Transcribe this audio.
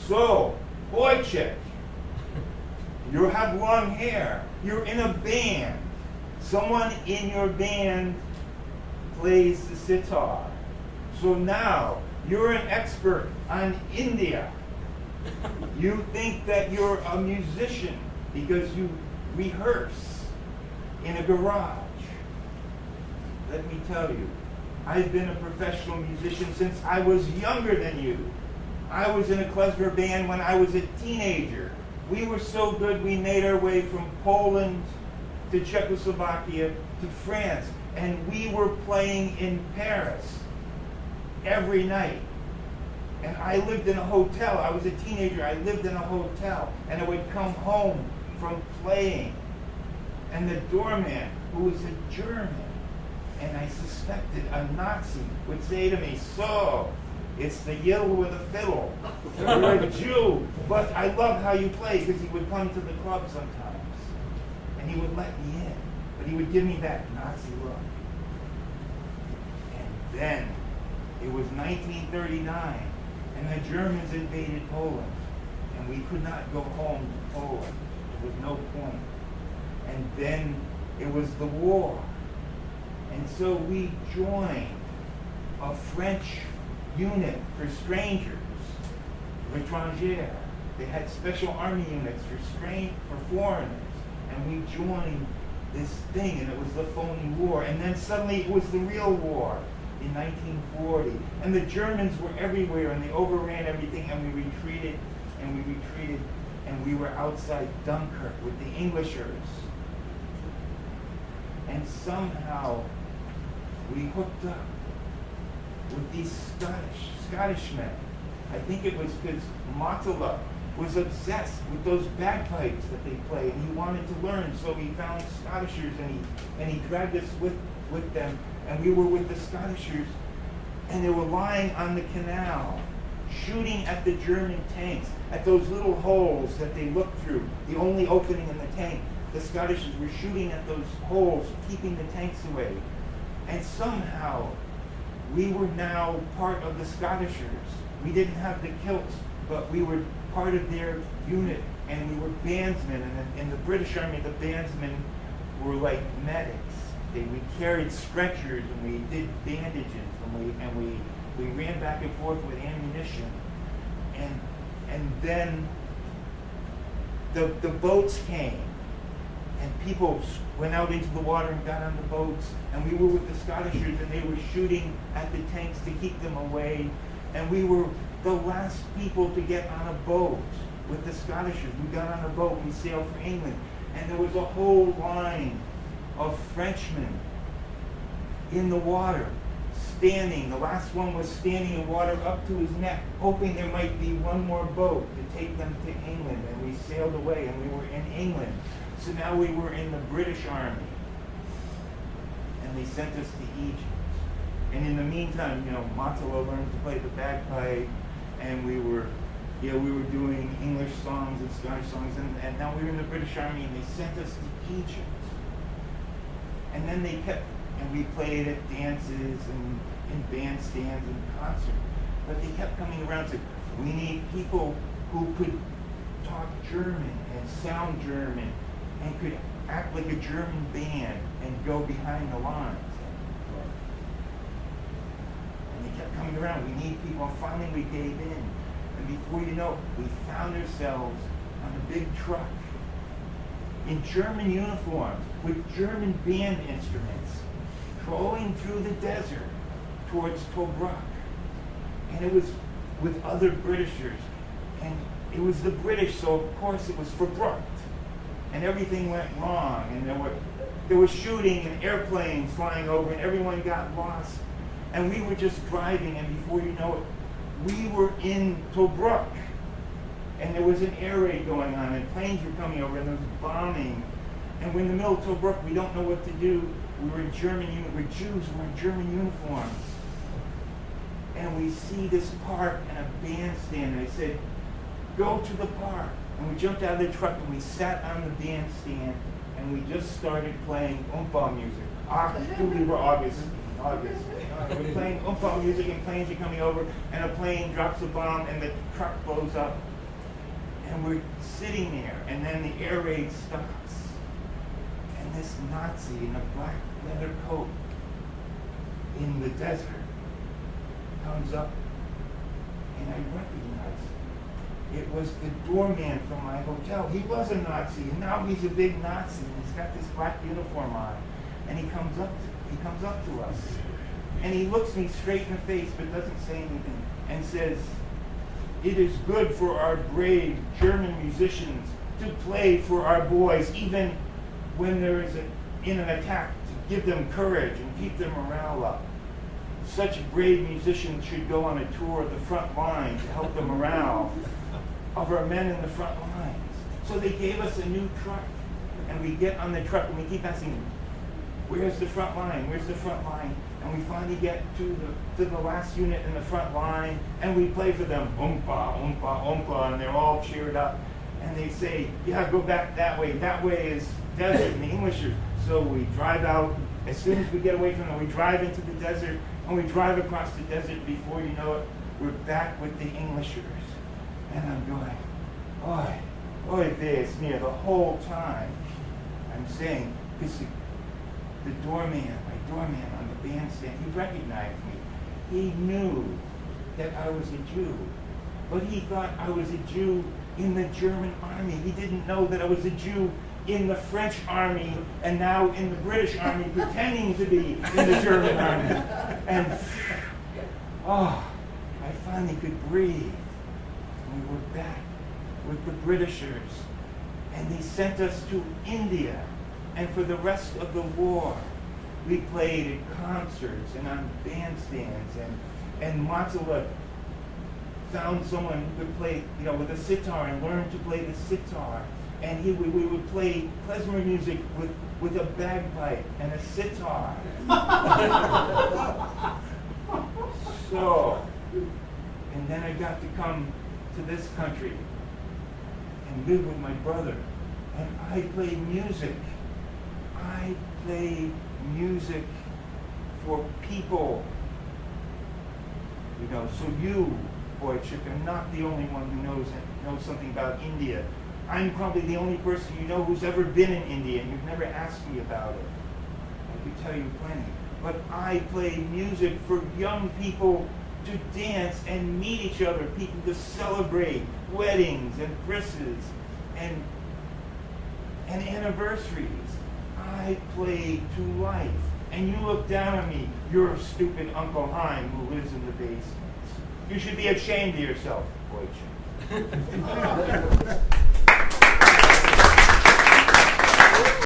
So, Wojciech, you have long hair. You're in a band. Someone in your band plays the sitar. So now, you're an expert on India. You think that you're a musician because you rehearse in a garage. Let me tell you, I've been a professional musician since I was younger than you. I was in a klezmer band when I was a teenager. We were so good we made our way from Poland to Czechoslovakia to France. And we were playing in Paris every night. And I lived in a hotel. I was a teenager. I lived in a hotel. And I would come home from playing. And the doorman, who was a German, and I suspected a Nazi, would say to me, so, it's the Yidel with a fiddle. You're a Jew, but I love how you play, because he would come to the club sometimes. And he would let me in. But he would give me that Nazi look. And then, it was 1939. And the Germans invaded Poland, and we could not go home to Poland. There was no point. And then it was the war. And so we joined a French unit for strangers, étrangers. They had special army units for foreigners. And we joined this thing, and it was the phony war. And then suddenly it was the real war. In 1940, and the Germans were everywhere, and they overran everything, and we retreated, and we were outside Dunkirk with the Englishers. And somehow we hooked up with these Scottish men. I think it was because Matala was obsessed with those bagpipes that they play, and he wanted to learn, so he found Scottishers, and he dragged us with them. And we were with the Scottishers, and they were lying on the canal, shooting at the German tanks, at those little holes that they looked through, the only opening in the tank. The Scottishers were shooting at those holes, keeping the tanks away. And somehow, we were now part of the Scottishers. We didn't have the kilts, but we were part of their unit, and we were bandsmen. And in the British Army, the bandsmen were like medics. We carried stretchers, and we did bandages, and we ran back and forth with ammunition. And then the boats came, and people went out into the water and got on the boats, and we were with the Scottishers, and they were shooting at the tanks to keep them away. And we were the last people to get on a boat with the Scottishers. We got on a boat, and we sailed for England. And there was a whole line of Frenchmen in the water, standing. The last one was standing in water up to his neck, hoping there might be one more boat to take them to England. And we sailed away, and we were in England. So now we were in the British Army, and they sent us to Egypt. And in the meantime, Matala learned to play the bagpipe, and we were doing English songs and Scottish songs, and now we were in the British Army, and they sent us to Egypt. And then we played at dances and in bandstands and concerts. But they kept coming around and said, we need people who could talk German and sound German and could act like a German band and go behind the lines. And they kept coming around, we need people, and finally we gave in. And before you know it, we found ourselves on a big truck in German uniforms, with German band instruments, trolling through the desert towards Tobruk. And it was with other Britishers. And it was the British, so of course it was verbruggt. And everything went wrong. And there was shooting and airplanes flying over, and everyone got lost. And we were just driving, and before you know it, we were in Tobruk. And there was an air raid going on, and planes were coming over, and there was bombing. And we're in the middle of Tobruk, we don't know what to do. We were in we're Jews, we're in German uniforms. And we see this park and a bandstand, and I said, go to the park. And we jumped out of the truck, and we sat on the bandstand, and we just started playing Oompa music. August. We're playing Oompa music, and planes are coming over, and a plane drops a bomb, and the truck blows up, And we're sitting there, and then the air raid starts. And this Nazi in a black leather coat in the desert comes up, and I recognize him. It was the doorman from my hotel. He was a Nazi, and now he's a big Nazi, and he's got this black uniform on. And he comes up to us, and he looks me straight in the face, but doesn't say anything, and says, "It is good for our brave German musicians to play for our boys, even when there is in an attack, to give them courage and keep their morale up. Such brave musicians should go on a tour of the front line to help the morale of our men in the front lines." So they gave us a new truck, and we get on the truck, and we keep asking, "Where's the front line? Where's the front line?" And we finally get to the last unit in the front line, and we play for them, oompa, oompa, oompa, and they're all cheered up. And they say, "Yeah, go back that way. That way is desert." And the English are, so we drive out. As soon as we get away from them, we drive into the desert, and we drive across the desert. Before you know it, we're back with the Englishers. And I'm going, "Oy, oy, this, near the whole time." I'm saying, because the doorman, my doorman on the bandstand, he recognized me. He knew that I was a Jew, but he thought I was a Jew in the German army. He didn't know that I was a Jew in the French army and now in the British army, pretending to be in the German army. And I finally could breathe. And we were back with the Britishers, and they sent us to India. And for the rest of the war, we played at concerts and on bandstands, and Matala found someone who could play, with a sitar and learned to play the sitar. And we would play klezmer music with a bagpipe and a sitar. And then I got to come to this country and live with my brother. And I played music. I play music for people. So you, Boychuk, are not the only one who knows something about India. I'm probably the only person you know who's ever been in India, and you've never asked me about it. I could tell you plenty. But I play music for young people to dance and meet each other, people to celebrate weddings and brisses and anniversaries. I play to life. And you look down on me, your stupid Uncle Chaim who lives in the basement. You should be ashamed of yourself, Boychuk.